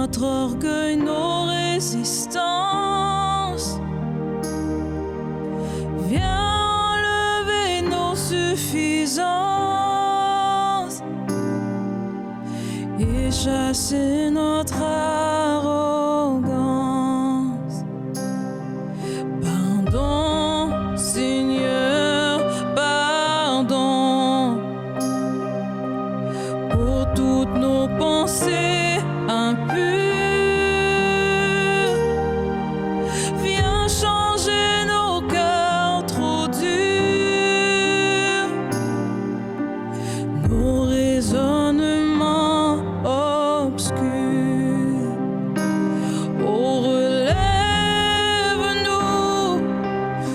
notre orgueil, nos résistances. Viens enlever nos suffisances et chasser notre arrogance. Pardon, Seigneur, pardon pour toutes nos pensées impures. Viens changer nos cœurs trop durs, nos raisonnements obscurs. Oh, relève-nous,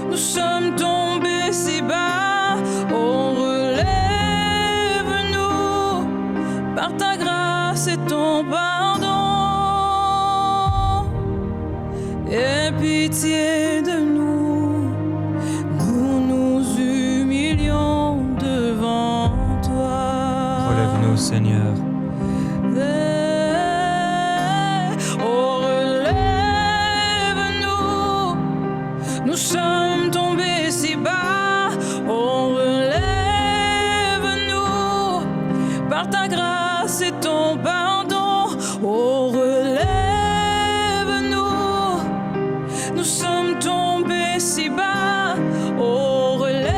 nous sommes tombés si bas. Oh, relève-nous par ta grâce et ton pardon. Aie pitié de nous, nous nous humilions devant toi. Relève-nous, Seigneur. Oh, relève-nous, nous sommes tombés si bas. Oh, relève-nous par ta grâce et ton pardon. Oh, relève-nous, nous sommes tombés si bas. Oh, relève-nous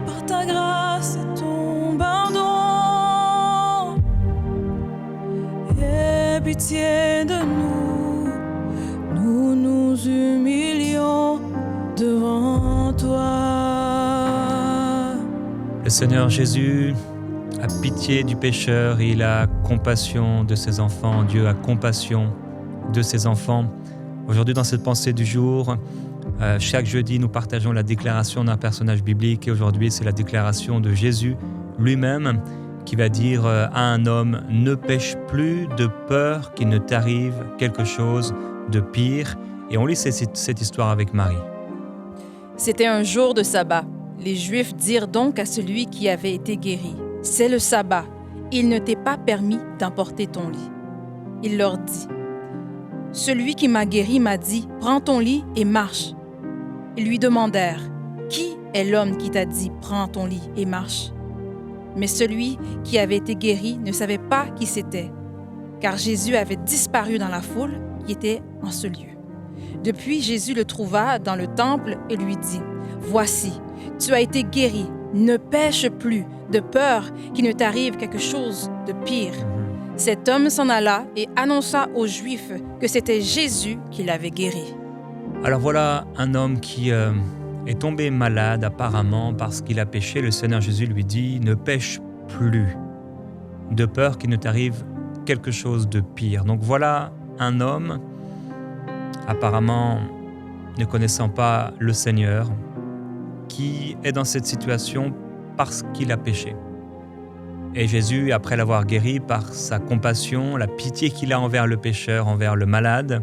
par ta grâce et ton pardon. Aie pitié de nous, nous nous humilions devant toi. Le Seigneur Jésus a pitié du pécheur, il a compassion de ses enfants. Dieu a compassion de ses enfants. Aujourd'hui, dans cette pensée du jour, chaque jeudi, nous partageons la déclaration d'un personnage biblique et aujourd'hui, c'est la déclaration de Jésus lui-même qui va dire à un homme « Ne pêche plus de peur qu'il ne t'arrive quelque chose de pire ». Et on lit cette histoire avec Marie. C'était un jour de sabbat. Les Juifs dirent donc à celui qui avait été guéri, « C'est le sabbat, il ne t'est pas permis d'emporter ton lit. » Il leur dit, « Celui qui m'a guéri m'a dit, prends ton lit et marche. » Ils lui demandèrent, « Qui est l'homme qui t'a dit, prends ton lit et marche ?» Mais celui qui avait été guéri ne savait pas qui c'était, car Jésus avait disparu dans la foule qui était en ce lieu. Depuis, Jésus le trouva dans le temple et lui dit, « Voici, tu as été guéri, ne pêche plus, de peur qu'il ne t'arrive quelque chose de pire. » Cet homme s'en alla et annonça aux Juifs que c'était Jésus qui l'avait guéri. Alors voilà un homme qui est tombé malade apparemment parce qu'il a péché. Le Seigneur Jésus lui dit « Ne pêche plus, de peur qu'il ne t'arrive quelque chose de pire. » Donc voilà un homme apparemment ne connaissant pas le Seigneur, qui est dans cette situation parce qu'il a péché. Et Jésus, après l'avoir guéri par sa compassion, la pitié qu'il a envers le pécheur, envers le malade,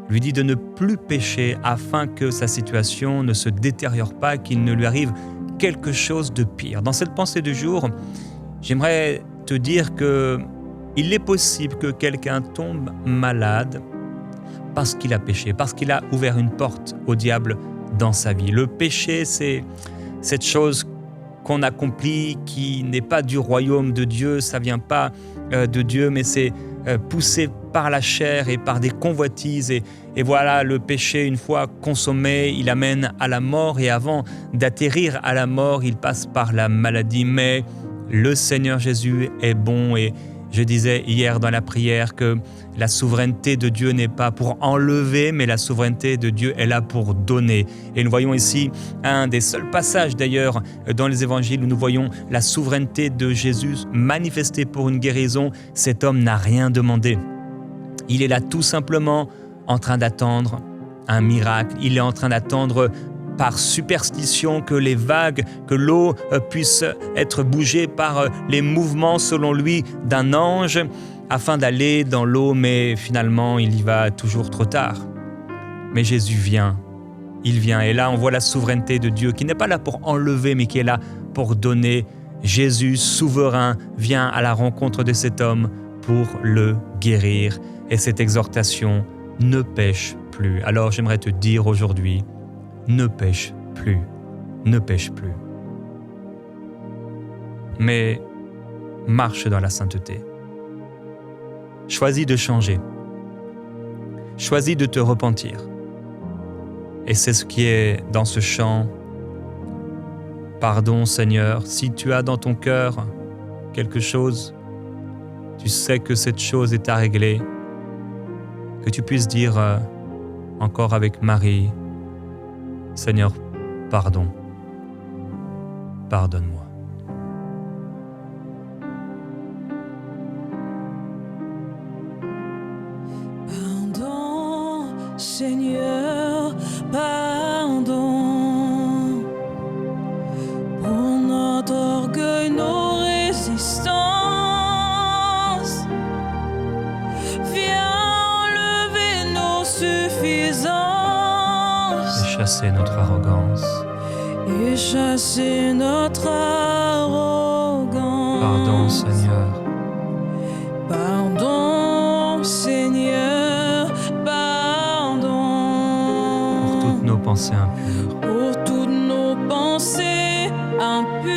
lui dit de ne plus pécher afin que sa situation ne se détériore pas, qu'il ne lui arrive quelque chose de pire. Dans cette pensée du jour, j'aimerais te dire qu'il est possible que quelqu'un tombe malade parce qu'il a péché, parce qu'il a ouvert une porte au diable dans sa vie. Le péché, c'est cette chose qu'on accomplit qui n'est pas du royaume de Dieu, ça ne vient pas de Dieu, mais c'est poussé par la chair et par des convoitises. Et voilà, le péché, une fois consommé, il amène à la mort. Et avant d'atterrir à la mort, il passe par la maladie. Mais le Seigneur Jésus est bon. Et je disais hier dans la prière que la souveraineté de Dieu n'est pas pour enlever, mais la souveraineté de Dieu est là pour donner. Et nous voyons ici un des seuls passages d'ailleurs dans les évangiles où nous voyons la souveraineté de Jésus manifestée pour une guérison. Cet homme n'a rien demandé. Il est là tout simplement en train d'attendre un miracle. Il est en train d'attendre par superstition que les vagues, que l'eau puisse être bougée par les mouvements, selon lui, d'un ange, afin d'aller dans l'eau, mais finalement, il y va toujours trop tard. Mais Jésus vient, il vient, et là, on voit la souveraineté de Dieu, qui n'est pas là pour enlever, mais qui est là pour donner. Jésus, souverain, vient à la rencontre de cet homme pour le guérir. Et cette exhortation, ne pêche plus. Alors j'aimerais te dire aujourd'hui, ne pêche plus, ne pêche plus. Mais marche dans la sainteté. Choisis de changer. Choisis de te repentir. Et c'est ce qui est dans ce chant. Pardon Seigneur, si tu as dans ton cœur quelque chose, tu sais que cette chose est à régler, que tu puisses dire encore avec Marie, Seigneur, pardon, pardonne-moi. Pardon, Seigneur, pardon. Pour notre orgueil, nos résistances. Viens enlever nos suffisances. Et chasser notre arrogance. Et chasser notre arrogance. Pardon Seigneur. Pardon, Seigneur, pardon. Pour toutes nos pensées impures. Pour toutes nos pensées impures.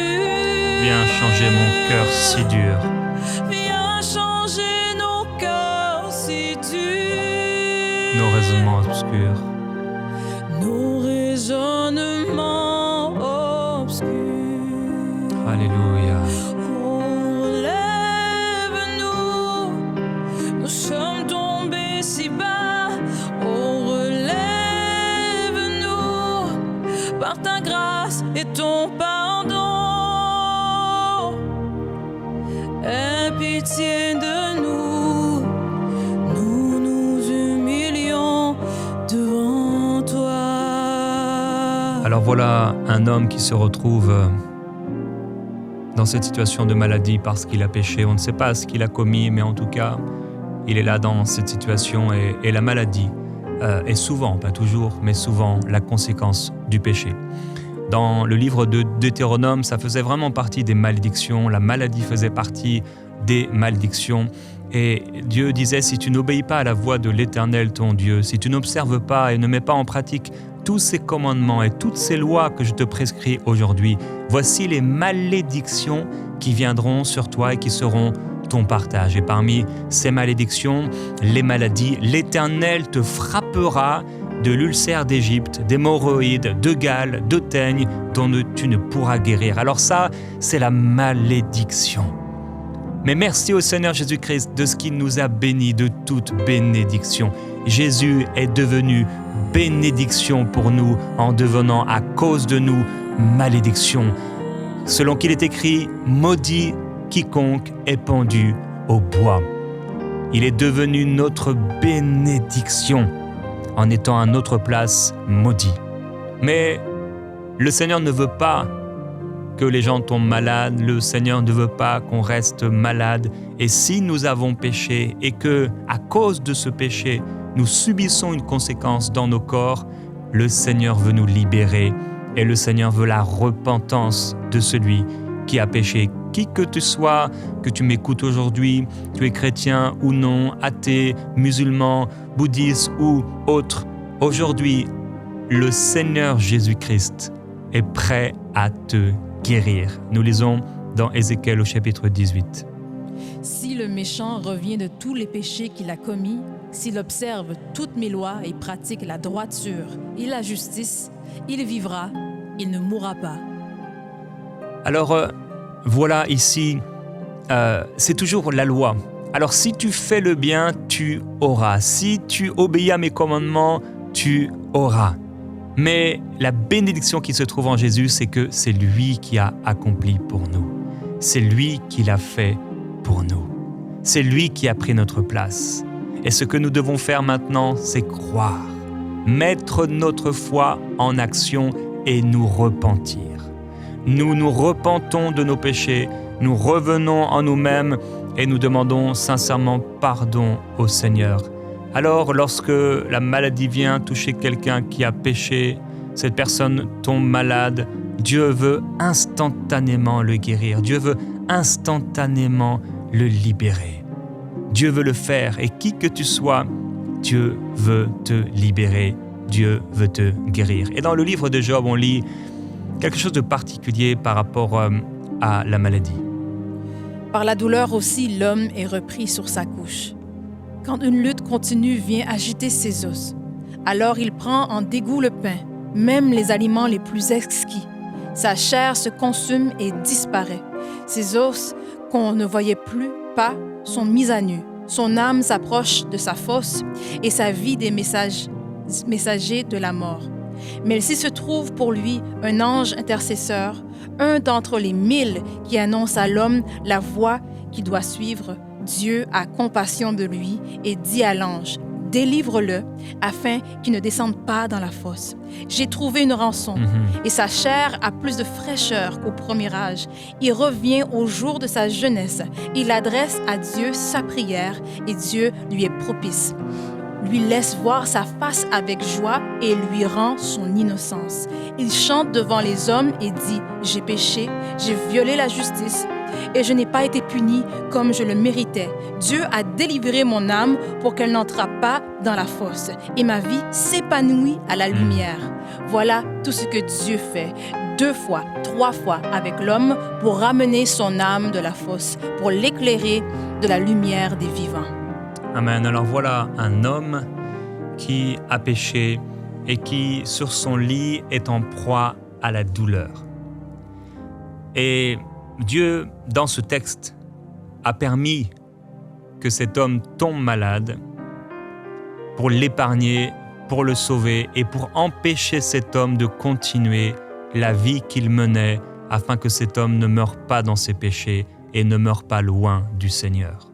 Viens changer mon cœur si dur. Viens changer nos cœurs si durs. Nos raisonnements obscurs. Nos raisonnements obscurs. Alléluia. Relève-nous, nous sommes tombés si bas. Oh, relève-nous par ta grâce et ton pardon. Aie pitié de nous, nous nous humilions devant toi. Alors voilà un homme qui se retrouve dans cette situation de maladie parce qu'il a péché. On ne sait pas ce qu'il a commis, mais en tout cas, il est là dans cette situation et la maladie est souvent, pas toujours, mais souvent la conséquence du péché. Dans le livre de Deutéronome, ça faisait vraiment partie des malédictions. La maladie faisait partie des malédictions. Et Dieu disait, si tu n'obéis pas à la voix de l'Éternel ton Dieu, si tu n'observes pas et ne mets pas en pratique tous ces commandements et toutes ces lois que je te prescris aujourd'hui, voici les malédictions qui viendront sur toi et qui seront ton partage. Et parmi ces malédictions, les maladies, l'Éternel te frappera de l'ulcère d'Égypte, d'hémorroïdes, de gale, de teigne, dont tu ne pourras guérir. Alors ça, c'est la malédiction. Mais merci au Seigneur Jésus-Christ de ce qu'il nous a bénis de toute bénédiction. Jésus est devenu bénédiction pour nous en devenant à cause de nous malédiction. Selon qu'il est écrit, maudit quiconque est pendu au bois. Il est devenu notre bénédiction en étant à notre place maudit. Mais le Seigneur ne veut pas que les gens tombent malades, le Seigneur ne veut pas qu'on reste malade. Et si nous avons péché et que, à cause de ce péché, nous subissons une conséquence dans nos corps, le Seigneur veut nous libérer et le Seigneur veut la repentance de celui qui a péché. Qui que tu sois, que tu m'écoutes aujourd'hui, tu es chrétien ou non, athée, musulman, bouddhiste ou autre, aujourd'hui, le Seigneur Jésus-Christ est prêt à te guérir. Nous lisons dans Ézéchiel au chapitre 18. Si le méchant revient de tous les péchés qu'il a commis, s'il observe toutes mes lois et pratique la droiture et la justice, il vivra, il ne mourra pas. Alors, voilà ici, c'est toujours la loi. Alors si tu fais le bien, tu auras. Si tu obéis à mes commandements, tu auras. Mais la bénédiction qui se trouve en Jésus, c'est que c'est lui qui a accompli pour nous. C'est lui qui l'a fait pour nous. C'est lui qui a pris notre place. Et ce que nous devons faire maintenant, c'est croire, mettre notre foi en action et nous repentir. Nous nous repentons de nos péchés, nous revenons en nous-mêmes et nous demandons sincèrement pardon au Seigneur. Alors, lorsque la maladie vient toucher quelqu'un qui a péché, cette personne tombe malade, Dieu veut instantanément le guérir. Dieu veut instantanément le libérer. Dieu veut le faire. Et qui que tu sois, Dieu veut te libérer. Dieu veut te guérir. Et dans le livre de Job, on lit quelque chose de particulier par rapport à la maladie. Par la douleur aussi, l'homme est repris sur sa couche. Quand une lutte continue vient agiter ses os, alors il prend en dégoût le pain, même les aliments les plus exquis. Sa chair se consume et disparaît. Ses os, qu'on ne voyait plus pas, sont mis à nu. Son âme s'approche de sa fosse et sa vie des messagers de la mort. Mais s'il se trouve pour lui un ange intercesseur, un d'entre les 1000 qui annonce à l'homme la voie qu'il doit suivre, Dieu a compassion de lui et dit à l'ange, « Délivre-le, afin qu'il ne descende pas dans la fosse. J'ai trouvé une rançon, et sa chair a plus de fraîcheur qu'au premier âge. Il revient au jour de sa jeunesse. Il adresse à Dieu sa prière, et Dieu lui est propice. Lui laisse voir sa face avec joie et lui rend son innocence. Il chante devant les hommes et dit, « J'ai péché, j'ai violé la justice, et je n'ai pas été puni comme je le méritais. Dieu a délivré mon âme pour qu'elle n'entrât pas dans la fosse, et ma vie s'épanouit à la lumière. » Voilà tout ce que Dieu fait, 2 fois, 3 fois avec l'homme pour ramener son âme de la fosse, pour l'éclairer de la lumière des vivants. Amen. Alors voilà un homme qui a péché et qui, sur son lit, est en proie à la douleur. Et Dieu, dans ce texte, a permis que cet homme tombe malade pour l'épargner, pour le sauver et pour empêcher cet homme de continuer la vie qu'il menait afin que cet homme ne meure pas dans ses péchés et ne meure pas loin du Seigneur.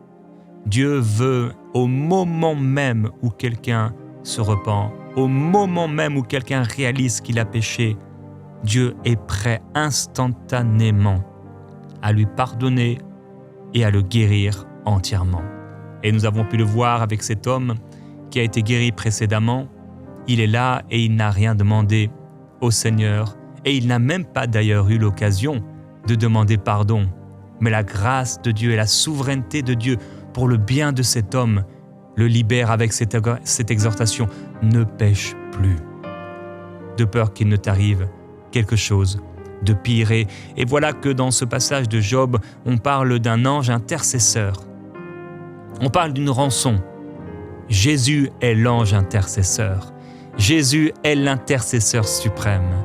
Dieu veut, au moment même où quelqu'un se repent, au moment même où quelqu'un réalise qu'il a péché, Dieu est prêt instantanément à lui pardonner et à le guérir entièrement. Et nous avons pu le voir avec cet homme qui a été guéri précédemment. Il est là et il n'a rien demandé au Seigneur et il n'a même pas d'ailleurs eu l'occasion de demander pardon. Mais la grâce de Dieu et la souveraineté de Dieu pour le bien de cet homme le libère avec cette exhortation « Ne pêche plus » de peur qu'il ne t'arrive quelque chose de pire. Et voilà que dans ce passage de Job, on parle d'un ange intercesseur. On parle d'une rançon. Jésus est l'ange intercesseur. Jésus est l'intercesseur suprême.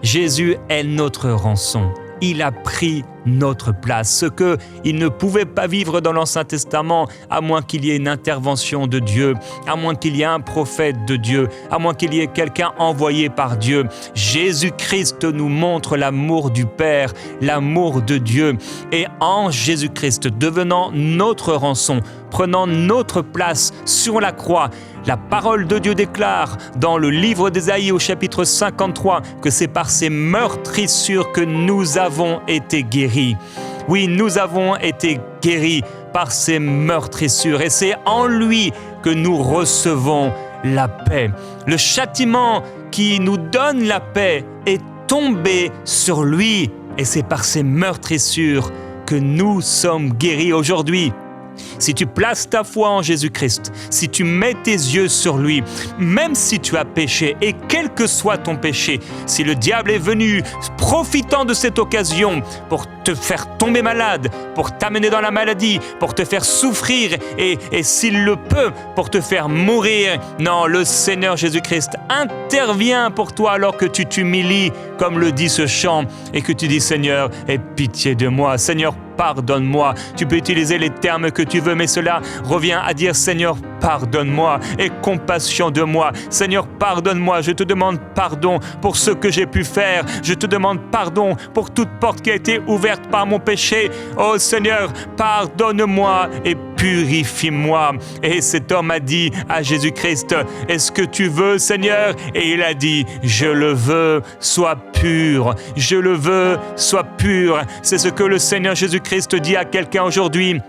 Jésus est notre rançon. Il a pris notre place, ce qu'il ne pouvait pas vivre dans l'Ancien Testament, à moins qu'il y ait une intervention de Dieu, à moins qu'il y ait un prophète de Dieu, à moins qu'il y ait quelqu'un envoyé par Dieu. Jésus-Christ nous montre l'amour du Père, l'amour de Dieu. Et en Jésus-Christ, devenant notre rançon, prenant notre place sur la croix, la parole de Dieu déclare dans le livre d'Ésaïe au chapitre 53 que c'est par ses meurtrissures que nous avons été guéris. Oui, nous avons été guéris par ses meurtrissures et c'est en lui que nous recevons la paix. Le châtiment qui nous donne la paix est tombé sur lui et c'est par ses meurtrissures que nous sommes guéris aujourd'hui. Si tu places ta foi en Jésus-Christ, si tu mets tes yeux sur lui, même si tu as péché, et quel que soit ton péché, si le diable est venu profitant de cette occasion pour te faire tomber malade, pour t'amener dans la maladie, pour te faire souffrir et s'il le peut, pour te faire mourir, non, le Seigneur Jésus-Christ intervient pour toi alors que tu t'humilies, comme le dit ce chant, et que tu dis « Seigneur, aie pitié de moi, Seigneur, pardonne-moi ». Tu peux utiliser les termes que tu veux, mais cela revient à dire « Seigneur, pardonne-moi, aie compassion de moi. Seigneur, pardonne-moi, je te demande pardon pour ce que j'ai pu faire. Je te demande pardon pour toute porte qui a été ouverte par mon péché. Oh Seigneur, pardonne-moi et purifie-moi. » Et cet homme a dit à Jésus-Christ, « Est-ce que tu veux, Seigneur ?» Et il a dit, « Je le veux, sois pur. Je le veux, sois pur. » C'est ce que le Seigneur Jésus-Christ dit à quelqu'un aujourd'hui.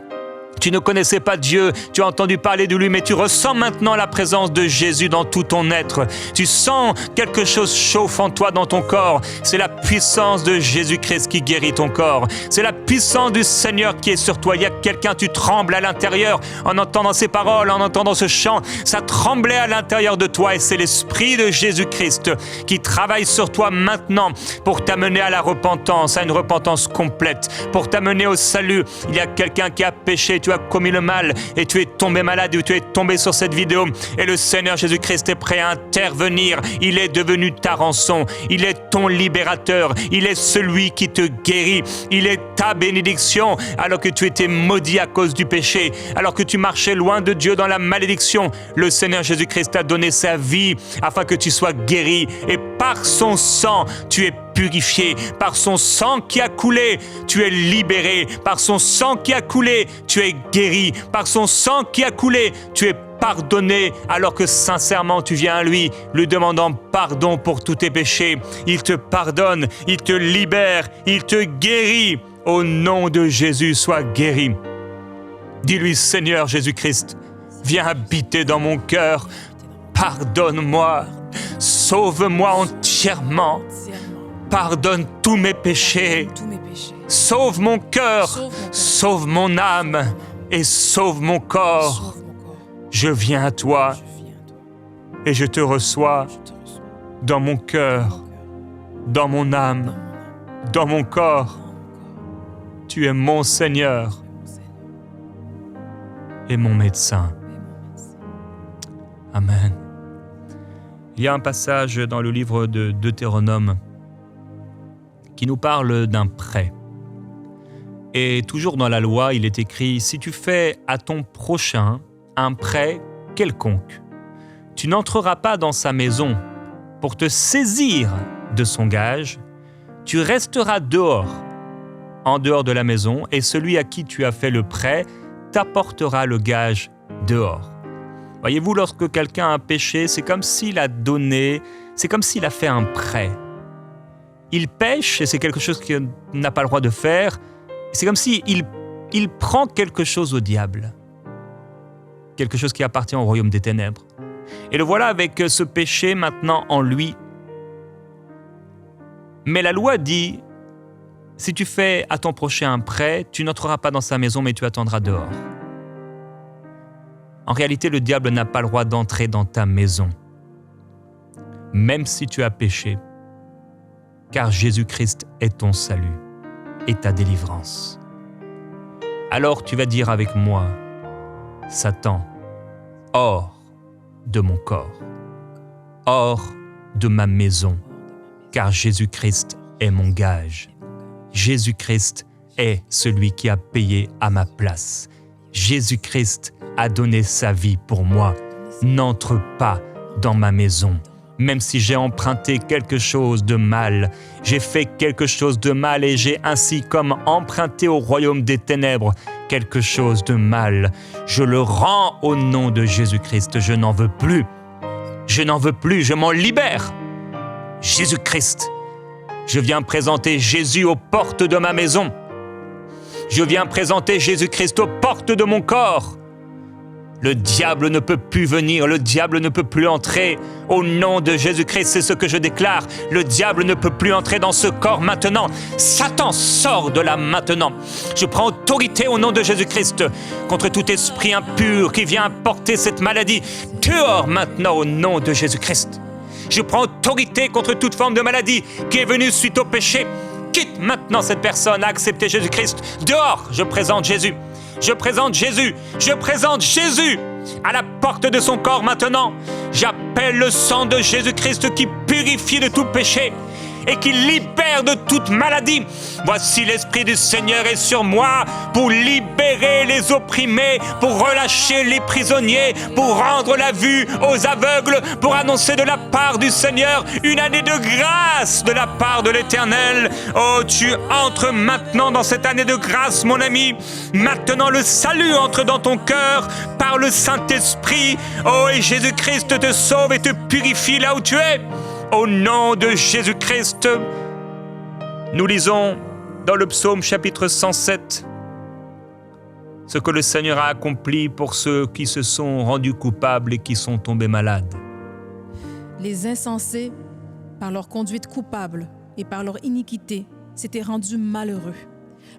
Tu ne connaissais pas Dieu, tu as entendu parler de lui, mais tu ressens maintenant la présence de Jésus dans tout ton être. Tu sens quelque chose chauffe en toi dans ton corps. C'est la puissance de Jésus-Christ qui guérit ton corps. C'est la puissance du Seigneur qui est sur toi. Il y a quelqu'un, tu trembles à l'intérieur en entendant ces paroles, en entendant ce chant. Ça tremblait à l'intérieur de toi et c'est l'Esprit de Jésus-Christ qui travaille sur toi maintenant pour t'amener à la repentance, à une repentance complète, pour t'amener au salut. Il y a quelqu'un qui a péché, tu as commis le mal et tu es tombé malade ou tu es tombé sur cette vidéo et le Seigneur Jésus-Christ est prêt à intervenir. Il est devenu ta rançon, il est ton libérateur, il est celui qui te guérit, il est ta bénédiction alors que tu étais maudit à cause du péché, alors que tu marchais loin de Dieu dans la malédiction. Le Seigneur Jésus-Christ t'a donné sa vie afin que tu sois guéri et par son sang, tu es purifié. Par son sang qui a coulé, tu es libéré. Par son sang qui a coulé, tu es guéri. Par son sang qui a coulé, tu es pardonné alors que sincèrement tu viens à lui demandant pardon pour tous tes péchés. Il te pardonne, il te libère, il te guérit. Au nom de Jésus, sois guéri. Dis-lui, Seigneur Jésus-Christ, viens habiter dans mon cœur. Pardonne-moi, sauve-moi entièrement. Pardonne tous mes péchés. Sauve mon cœur, sauve mon âme et sauve mon corps. Je viens à toi et je te reçois dans mon cœur, dans mon âme, dans mon corps. Tu es mon Seigneur et mon médecin. Amen. Il y a un passage dans le livre de Deutéronome qui nous parle d'un prêt. Et toujours dans la loi, il est écrit « Si tu fais à ton prochain un prêt quelconque, tu n'entreras pas dans sa maison pour te saisir de son gage, tu resteras dehors, en dehors de la maison, et celui à qui tu as fait le prêt t'apportera le gage dehors. » Voyez-vous, lorsque quelqu'un a péché, c'est comme s'il a donné, c'est comme s'il a fait un prêt. Il pêche, et c'est quelque chose qu'il n'a pas le droit de faire. C'est comme s'il prend quelque chose au diable. Quelque chose qui appartient au royaume des ténèbres. Et le voilà avec ce péché maintenant en lui. Mais la loi dit, si tu fais à ton prochain un prêt, tu n'entreras pas dans sa maison, mais tu attendras dehors. En réalité, le diable n'a pas le droit d'entrer dans ta maison, même si tu as péché. Car Jésus-Christ est ton salut et ta délivrance. Alors tu vas dire avec moi, Satan, hors de mon corps, hors de ma maison, car Jésus-Christ est mon gage. Jésus-Christ est celui qui a payé à ma place. Jésus-Christ a donné sa vie pour moi. N'entre pas dans ma maison. Même si j'ai emprunté quelque chose de mal, j'ai fait quelque chose de mal et j'ai ainsi comme emprunté au royaume des ténèbres quelque chose de mal. Je le rends au nom de Jésus-Christ. Je n'en veux plus. Je n'en veux plus. Je m'en libère. Jésus-Christ. Je viens présenter Jésus aux portes de ma maison. Je viens présenter Jésus-Christ aux portes de mon corps. Le diable ne peut plus venir, le diable ne peut plus entrer. Au nom de Jésus-Christ, c'est ce que je déclare. Le diable ne peut plus entrer dans ce corps maintenant. Satan, sort de là maintenant. Je prends autorité au nom de Jésus-Christ contre tout esprit impur qui vient apporter cette maladie. Dehors maintenant au nom de Jésus-Christ. Je prends autorité contre toute forme de maladie qui est venue suite au péché. Quitte maintenant cette personne à accepter Jésus-Christ. Dehors, je présente Jésus. Je présente Jésus, je présente Jésus à la porte de son corps maintenant. J'appelle le sang de Jésus-Christ qui purifie de tout péché et qui libère de toute maladie. Voici l'Esprit du Seigneur est sur moi pour libérer les opprimés, pour relâcher les prisonniers, pour rendre la vue aux aveugles, pour annoncer de la part du Seigneur une année de grâce de la part de l'Éternel. Oh, tu entres maintenant dans cette année de grâce, mon ami. Maintenant, le salut entre dans ton cœur par le Saint-Esprit. Oh, et Jésus-Christ te sauve et te purifie là où tu es. Au nom de Jésus-Christ, nous lisons dans le psaume chapitre 107, ce que le Seigneur a accompli pour ceux qui se sont rendus coupables et qui sont tombés malades. Les insensés, par leur conduite coupable et par leur iniquité, s'étaient rendus malheureux.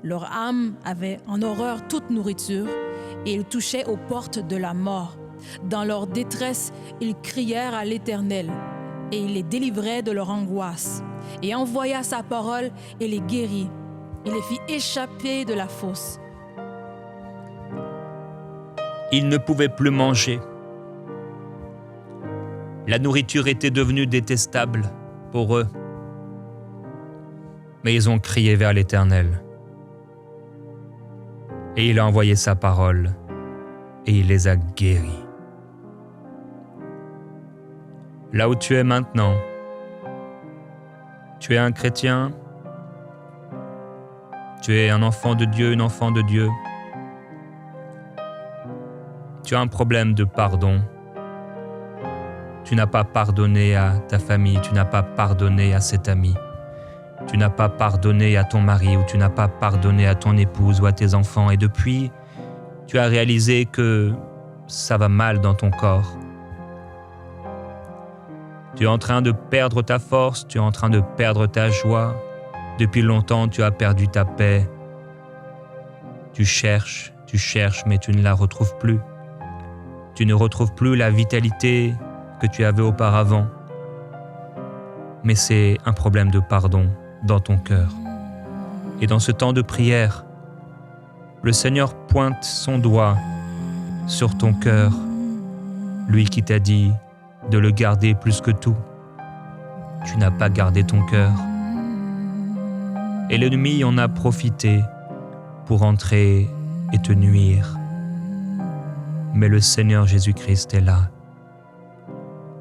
Leur âme avait en horreur toute nourriture et ils touchaient aux portes de la mort. Dans leur détresse, ils crièrent à l'Éternel et il les délivrait de leur angoisse et envoya sa parole et les guérit. Il les fit échapper de la fosse. Ils ne pouvaient plus manger. La nourriture était devenue détestable pour eux. Mais ils ont crié vers l'Éternel. Et il a envoyé sa parole et il les a guéris. Là où tu es maintenant, tu es un chrétien, tu es un enfant de Dieu, une enfant de Dieu. Tu as un problème de pardon. Tu n'as pas pardonné à ta famille, tu n'as pas pardonné à cet ami. Tu n'as pas pardonné à ton mari ou tu n'as pas pardonné à ton épouse ou à tes enfants. Et depuis, tu as réalisé que ça va mal dans ton corps. Tu es en train de perdre ta force, tu es en train de perdre ta joie. Depuis longtemps, tu as perdu ta paix. Tu cherches, mais tu ne la retrouves plus. Tu ne retrouves plus la vitalité que tu avais auparavant. Mais c'est un problème de pardon dans ton cœur. Et dans ce temps de prière, le Seigneur pointe son doigt sur ton cœur, lui qui t'a dit de le garder plus que tout. Tu n'as pas gardé ton cœur. Et l'ennemi en a profité pour entrer et te nuire. Mais le Seigneur Jésus-Christ est là,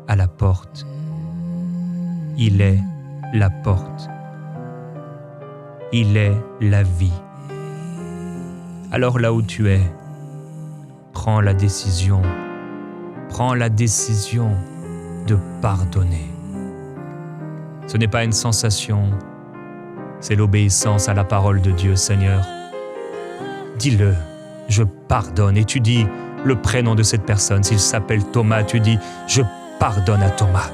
à la porte. Il est la porte. Il est la vie. Alors là où tu es, prends la décision de pardonner. Ce n'est pas une sensation, c'est l'obéissance à la parole de Dieu, Seigneur. Dis-le, je pardonne. Et tu dis le prénom de cette personne. S'il s'appelle Thomas, tu dis, je pardonne à Thomas.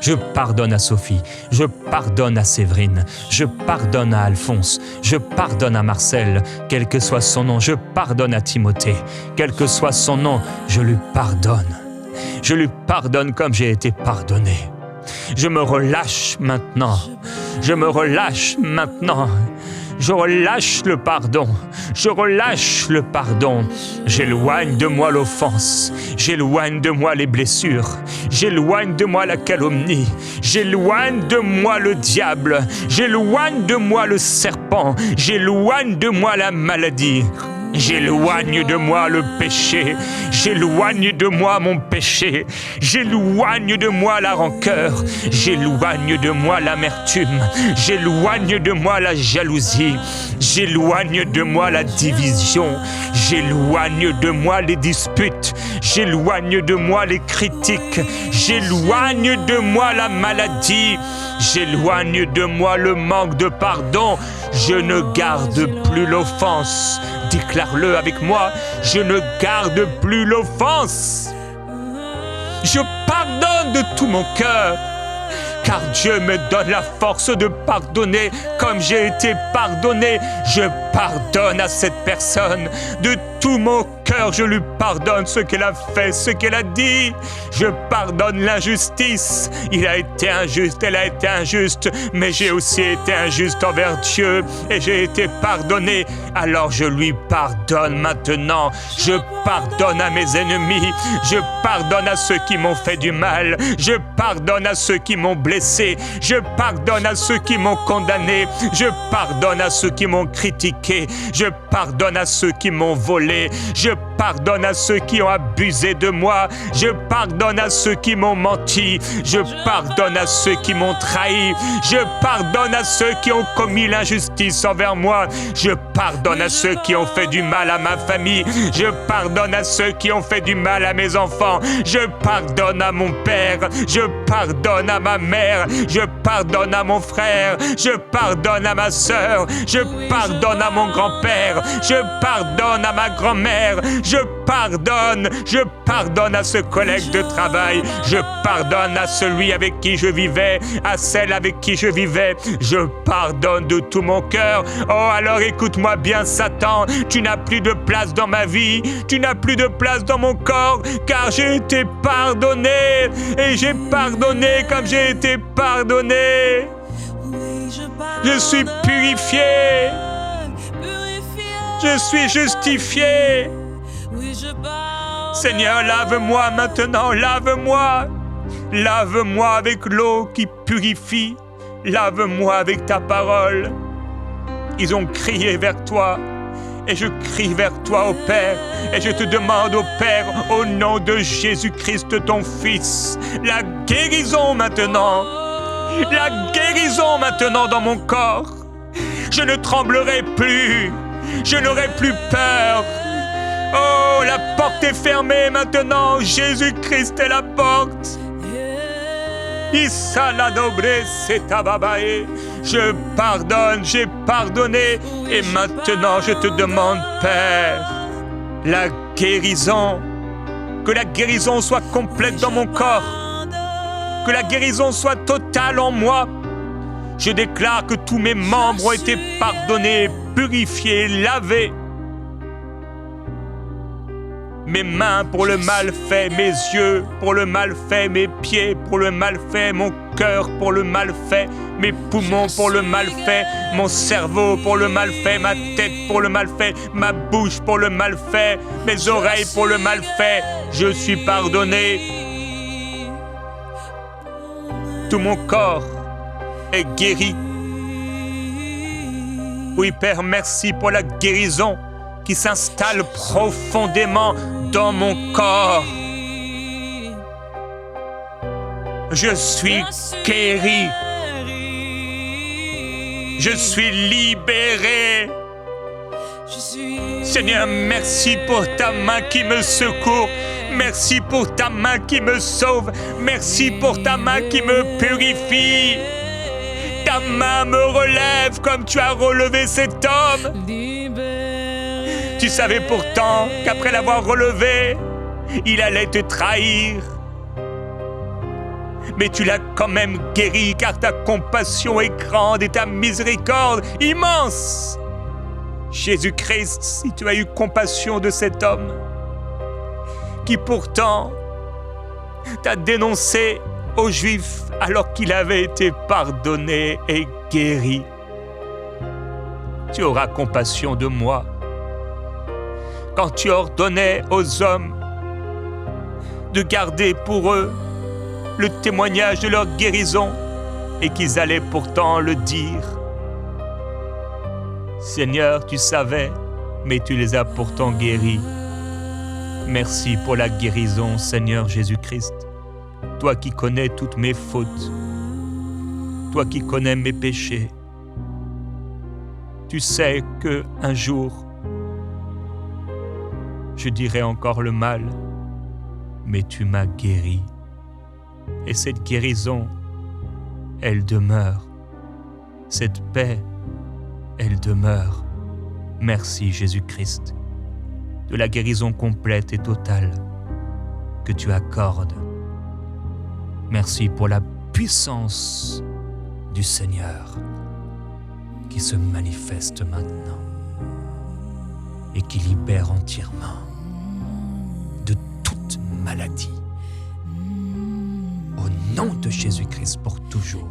Je pardonne à Sophie, je pardonne à Séverine, je pardonne à Alphonse, je pardonne à Marcel, quel que soit son nom, je pardonne à Timothée, quel que soit son nom, je lui pardonne. Je lui pardonne comme j'ai été pardonné. Je me relâche maintenant, je me relâche maintenant. Je relâche le pardon, je relâche le pardon. J'éloigne de moi l'offense, j'éloigne de moi les blessures, j'éloigne de moi la calomnie, j'éloigne de moi le diable, j'éloigne de moi le serpent, j'éloigne de moi la maladie. J'éloigne de moi le péché, j'éloigne de moi mon péché, j'éloigne de moi la rancœur, j'éloigne de moi l'amertume, j'éloigne de moi la jalousie, j'éloigne de moi la division, j'éloigne de moi les disputes, j'éloigne de moi les critiques, j'éloigne de moi la maladie, j'éloigne de moi le manque de pardon, je ne garde plus l'offense. Déclare-le avec moi, je ne garde plus l'offense. Je pardonne de tout mon cœur, car Dieu me donne la force de pardonner comme j'ai été pardonné. Je pardonne à cette personne de tout mon cœur. Je lui pardonne ce qu'elle a fait, ce qu'elle a dit. Je pardonne l'injustice. Il a été injuste, elle a été injuste, mais j'ai aussi été injuste envers Dieu et j'ai été pardonné. Alors je lui pardonne maintenant. Je pardonne à mes ennemis. Je pardonne à ceux qui m'ont fait du mal. Je pardonne à ceux qui m'ont blessé. Je pardonne à ceux qui m'ont condamné. Je pardonne à ceux qui m'ont critiqué. Je pardonne à ceux qui m'ont volé. Je pardonne à ceux qui ont abusé de moi. Je pardonne à ceux qui m'ont menti. Je pardonne à ceux qui m'ont trahi. Je pardonne à ceux qui ont commis l'injustice envers moi. Je pardonne à ceux qui ont fait du mal à ma famille. Je pardonne à ceux qui ont fait du mal à mes enfants. Je pardonne à mon père. Je pardonne à ma mère. Je pardonne à mon frère. Je pardonne à ma sœur. Je pardonne à mon grand-père. Je pardonne à ma grand-mère. Je pardonne à ce collègue de travail. Je pardonne à celui avec qui je vivais, à celle avec qui je vivais. Je pardonne de tout mon cœur. Oh, alors écoute-moi bien, Satan. Tu n'as plus de place dans ma vie. Tu n'as plus de place dans mon corps, car j'ai été pardonné. Et j'ai pardonné comme j'ai été pardonné. Je suis purifié. Je suis justifié. Seigneur, lave-moi maintenant, lave-moi. Lave-moi avec l'eau qui purifie. Lave-moi avec ta parole. Ils ont crié vers toi. Et je crie vers toi, ô Père, et je te demande, ô Père, au nom de Jésus-Christ, ton Fils, la guérison maintenant. La guérison maintenant dans mon corps. Je ne tremblerai plus. Je n'aurai plus peur. Oh, la porte est fermée maintenant. Jésus-Christ est la porte. Je pardonne, j'ai pardonné. Et maintenant, je te demande, Père, la guérison. Que la guérison soit complète dans mon corps. Que la guérison soit totale en moi. Je déclare que tous mes membres ont été pardonnés, purifiés, lavés. Mes mains pour le mal fait, mes yeux pour le mal fait, mes pieds pour le mal fait, mon cœur pour le mal fait, mes poumons pour le mal fait, mon cerveau pour le mal fait, ma tête pour le mal fait, ma bouche pour le mal fait, mes oreilles pour le mal fait. Je suis pardonné. Tout mon corps est guéri. Oui, Père, merci pour la guérison qui s'installe profondément dans mon corps. Je suis guéri. Je suis libéré. Seigneur, merci pour ta main qui me secourt. Merci pour ta main qui me sauve. Merci pour ta main qui me purifie. Ta main me relève comme tu as relevé cet homme. Tu savais pourtant qu'après l'avoir relevé, il allait te trahir. Mais tu l'as quand même guéri, car ta compassion est grande et ta miséricorde immense. Jésus-Christ, si tu as eu compassion de cet homme, qui pourtant t'a dénoncé aux Juifs alors qu'il avait été pardonné et guéri, tu auras compassion de moi. Quand tu ordonnais aux hommes de garder pour eux le témoignage de leur guérison et qu'ils allaient pourtant le dire. Seigneur, tu savais, mais tu les as pourtant guéris. Merci pour la guérison, Seigneur Jésus-Christ. Toi qui connais toutes mes fautes, toi qui connais mes péchés, tu sais qu'un jour, je dirai encore le mal, mais tu m'as guéri. Et cette guérison, elle demeure. Cette paix, elle demeure. Merci Jésus-Christ, de la guérison complète et totale que tu accordes. Merci pour la puissance du Seigneur qui se manifeste maintenant et qui libère entièrement de toute maladie. Au nom de Jésus-Christ pour toujours,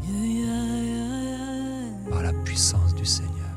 par la puissance du Seigneur.